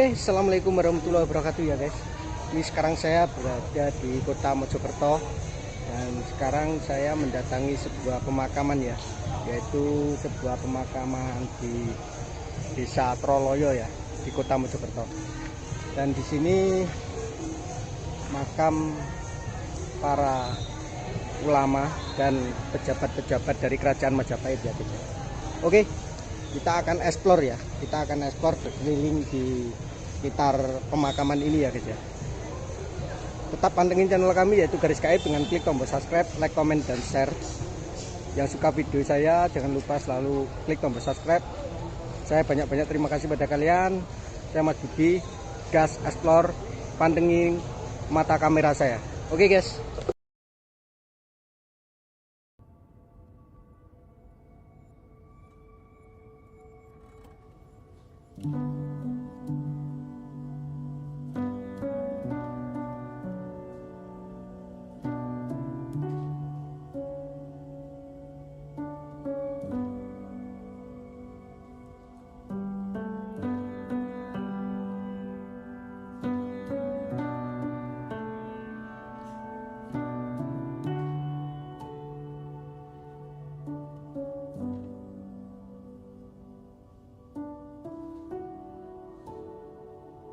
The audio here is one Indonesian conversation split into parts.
Oke, assalamualaikum warahmatullahi wabarakatuh ya guys. Ini sekarang saya berada di kota Mojokerto dan sekarang saya mendatangi sebuah pemakaman ya, yaitu sebuah pemakaman di Desa Troloyo ya, di kota Mojokerto. Dan di sini makam para ulama dan pejabat-pejabat dari kerajaan Majapahit ya guys. Oke, kita akan explore ya, berkeliling di sekitar pemakaman ini ya guys ya. Tetap pantengin channel kami yaitu Garis Gaib dengan klik tombol subscribe, like, comment, dan share. Yang suka video saya jangan lupa selalu klik tombol subscribe. Saya banyak-banyak terima kasih pada kalian. Saya Mas Budi, gas explore, pantengin mata kamera saya. Oke guys.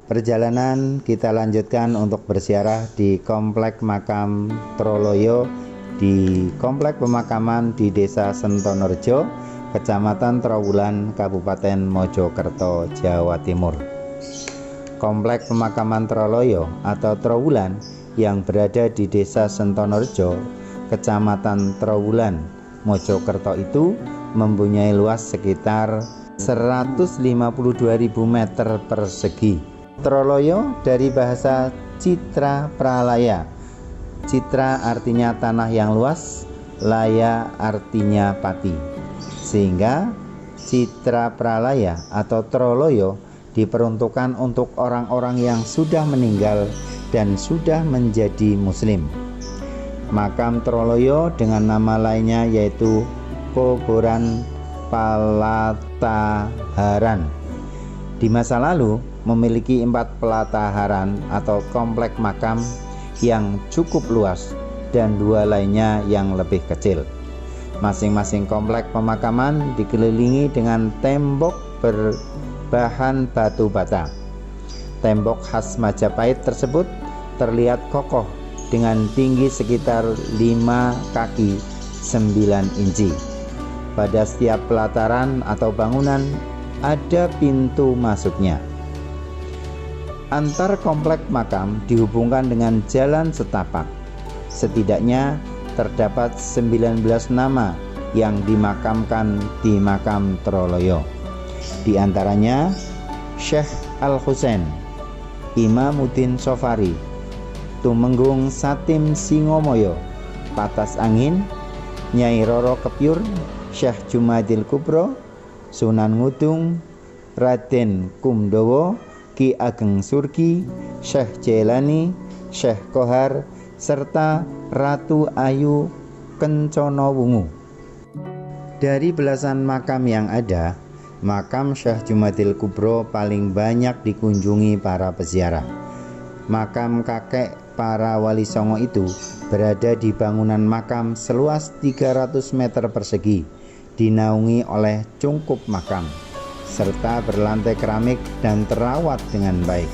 Perjalanan kita lanjutkan untuk berziarah di Komplek Makam Troloyo di Komplek Pemakaman di Desa Sentonorejo, Kecamatan Trowulan, Kabupaten Mojokerto, Jawa Timur. Komplek Pemakaman Troloyo atau Trowulan yang berada di Desa Sentonorejo, Kecamatan Trowulan, Mojokerto itu mempunyai luas sekitar 152.000 meter persegi. Troloyo dari bahasa Citra Pralaya. Citra artinya tanah yang luas, laya artinya pati. Sehingga Citra Pralaya atau Troloyo diperuntukkan untuk orang-orang yang sudah meninggal dan sudah menjadi muslim. Makam Troloyo dengan nama lainnya yaitu Kuburan Palataharan. Di masa lalu memiliki 4 pelataharan atau komplek makam yang cukup luas dan 2 lainnya yang lebih kecil. Masing-masing komplek pemakaman dikelilingi dengan tembok berbahan batu bata. Tembok khas Majapahit tersebut terlihat kokoh dengan tinggi sekitar 5 kaki 9 inci. Pada setiap pelataran atau bangunan ada pintu masuknya. Antar komplek makam dihubungkan dengan jalan setapak. Setidaknya terdapat 19 nama yang dimakamkan di makam Troloyo. Di antaranya Syekh Al-Husain, Imamuddin Sofari, Tumenggung Satim Singomoyo, Patas Angin, Nyai Roro Kepiur, Syekh Jumadil Kubro, Sunan Ngudung, Raden Kumdowo, Ki Ageng Surgi, Syekh Jailani, Syekh Kohar, serta Ratu Ayu Kencono Wungu. Dari belasan makam yang ada, makam Syekh Jumadil Kubro paling banyak dikunjungi para peziarah. Makam kakek para wali songo itu berada di bangunan makam seluas 300 meter persegi, dinaungi oleh cungkup makam serta berlantai keramik dan terawat dengan baik.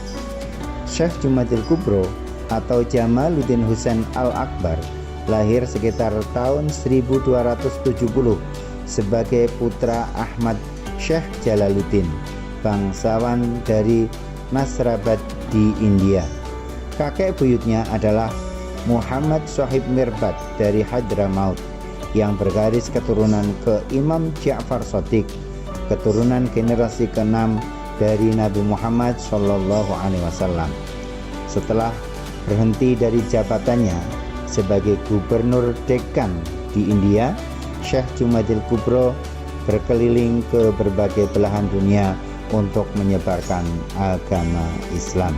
Syekh Jumadil Kubro atau Jamaluddin Husain Al-Akbar lahir sekitar tahun 1270 sebagai putra Ahmad Syekh Jalaluddin, bangsawan dari Nasrabad di India. Kakek buyutnya adalah Muhammad Sohib Mirbat dari Hadramaut yang bergaris keturunan ke Imam Ja'far Shadiq, keturunan generasi ke-6 dari Nabi Muhammad SAW. Setelah berhenti dari jabatannya sebagai gubernur Dekan di India, Syekh Jumadil Kubro berkeliling ke berbagai belahan dunia untuk menyebarkan agama Islam.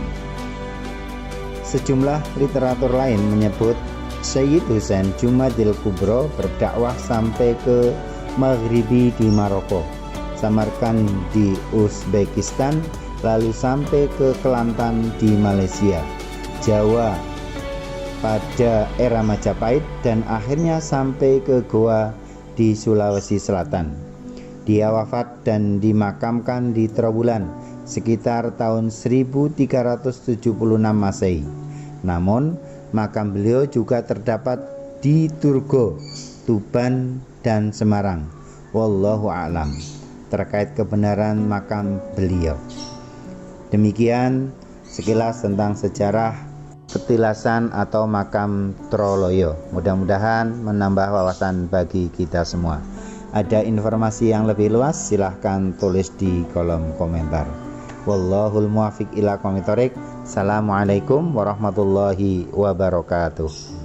Sejumlah literatur lain menyebut Sayyid Husain Jumadil Kubro berdakwah sampai ke Maghribi di Maroko, Samarkand di Uzbekistan, lalu sampai ke Kelantan di Malaysia, Jawa pada era Majapahit, dan akhirnya sampai ke Goa di Sulawesi Selatan. Dia wafat dan dimakamkan di Trowulan sekitar tahun 1376 Masehi. Namun makam beliau juga terdapat di Turgo, Tuban, dan Semarang. Wallahu a'lam terkait kebenaran makam beliau. Demikian sekilas tentang sejarah petilasan atau makam Troloyo. Mudah-mudahan menambah wawasan bagi kita semua. Ada informasi yang lebih luas, silahkan tulis di kolom komentar. Wallahul muwaffiq ila aqwamit thoriq. Assalamualaikum warahmatullahi wabarakatuh.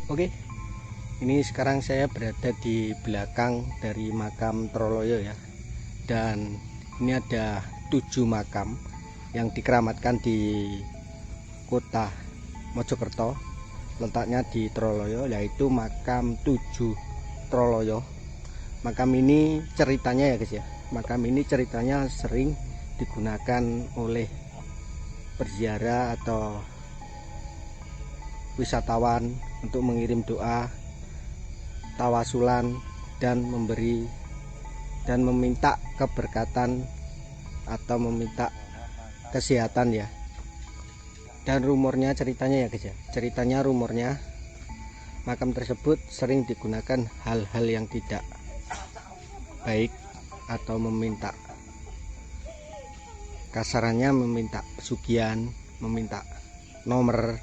Oke, ini sekarang saya berada di belakang dari makam Troloyo ya. Dan ini ada 7 makam yang dikeramatkan di kota Mojokerto. Letaknya di Troloyo, yaitu makam 7 Troloyo. Makam ini ceritanya ya guys ya, makam ini ceritanya sering digunakan oleh berziarah atau wisatawan untuk mengirim doa, tawasulan, dan memberi dan meminta keberkatan atau meminta kesehatan ya. Dan rumornya ceritanya ya guys ya, ceritanya rumornya makam tersebut sering digunakan hal-hal yang tidak baik atau meminta, kasarannya meminta pesugihan, meminta nomor.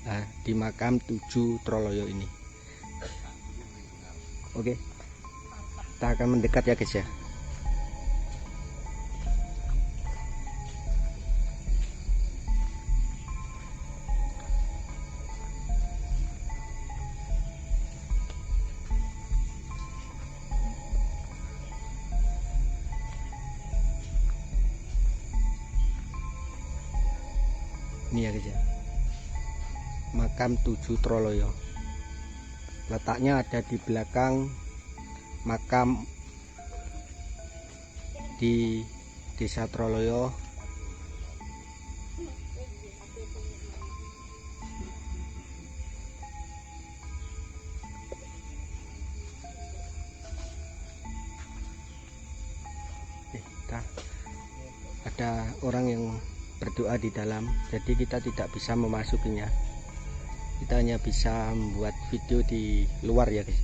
Nah, di makam 7 Troloyo ini. Oke, kita akan mendekat ya guys ya. Ini ya guys ya, makam 7 Troloyo. Letaknya ada di belakang makam di Desa Troloyo. Ada orang yang berdoa di dalam, jadi kita tidak bisa memasukinya. Kita hanya bisa membuat video di luar ya guys.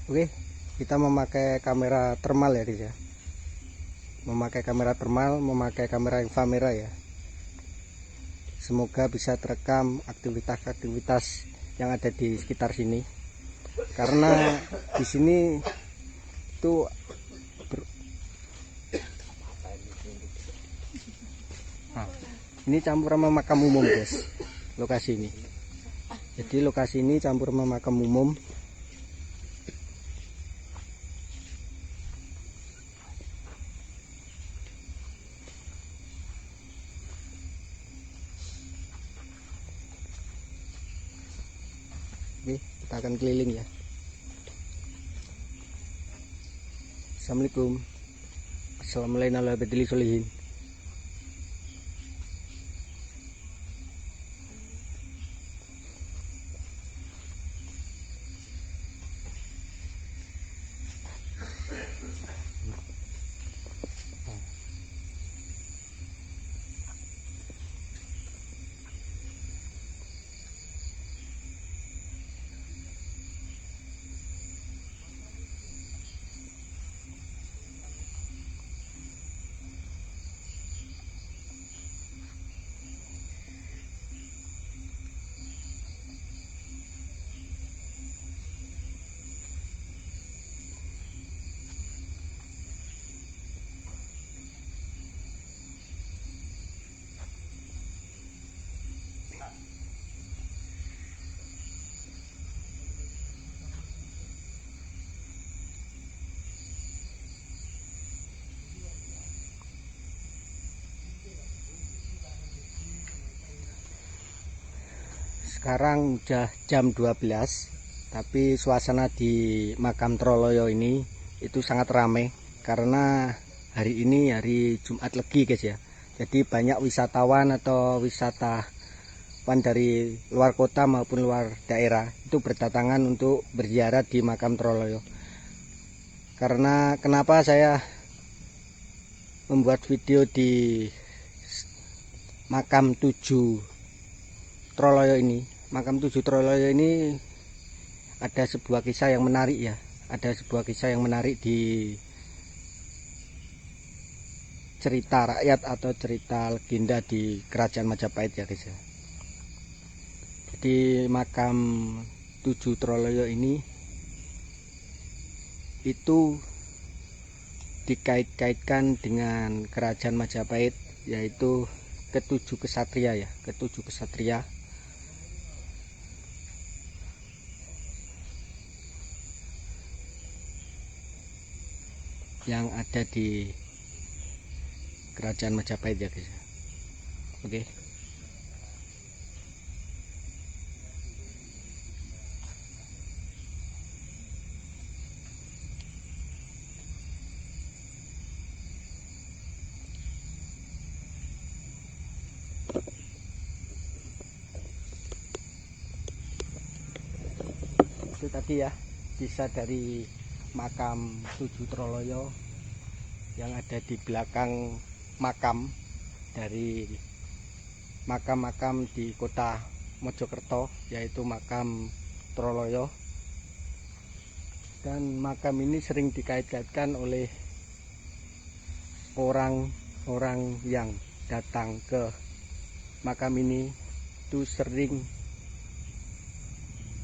Oke, kita memakai kamera thermal ya guys ya. Memakai kamera thermal, memakai kamera inframerah ya. Semoga bisa terekam aktivitas-aktivitas yang ada di sekitar sini. Karena di sini itu ini campur sama makam umum guys. Lokasi ini. Jadi lokasi ini campur sama makam umum. Oke, kita akan keliling ya. Assalamualaikum. Assalamualaikum warahmatullahi wabarakatuh. Sekarang udah jam 12, tapi suasana di makam Troloyo ini itu sangat ramai karena hari ini hari Jumat Legi guys ya. Jadi banyak wisatawan atau wisatawan dari luar kota maupun luar daerah itu berdatangan untuk berziarah di makam Troloyo. Karena kenapa saya membuat video di makam 7 Troloyo ini? Makam 7 Troloyo ini ada sebuah kisah yang menarik ya. Ada sebuah kisah yang menarik di cerita rakyat atau cerita legenda di Kerajaan Majapahit ya guys ya. Jadi makam 7 Troloyo ini itu dikait-kaitkan dengan Kerajaan Majapahit, yaitu ketujuh kesatria ya, ketujuh kesatria yang ada di Kerajaan Majapahit ya guys. Oke. Itu tadi ya, bisa dari makam 7 Troloyo yang ada di belakang makam dari makam-makam di kota Mojokerto, yaitu makam Troloyo. Dan makam ini sering dikait-kaitkan oleh orang-orang yang datang ke makam ini itu sering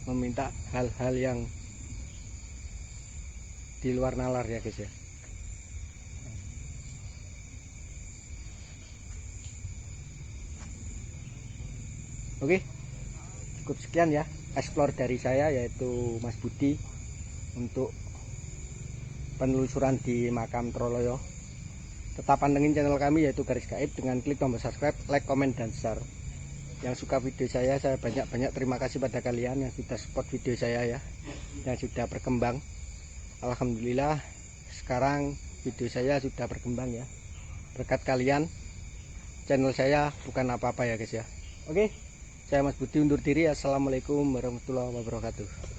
meminta hal-hal yang di luar nalar ya guys ya. Oke, cukup sekian ya explore dari saya, yaitu Mas Budi, untuk penelusuran di makam Troloyo. Tetap pantengin channel kami yaitu Garis Gaib dengan klik tombol subscribe, like, komen, dan share. Yang suka video saya banyak-banyak terima kasih pada kalian yang sudah support video saya ya, yang sudah berkembang. Alhamdulillah sekarang video saya sudah berkembang ya, berkat kalian. Channel saya bukan apa-apa ya guys ya. Oke, saya Mas Budi undur diri. Assalamualaikum warahmatullahi wabarakatuh.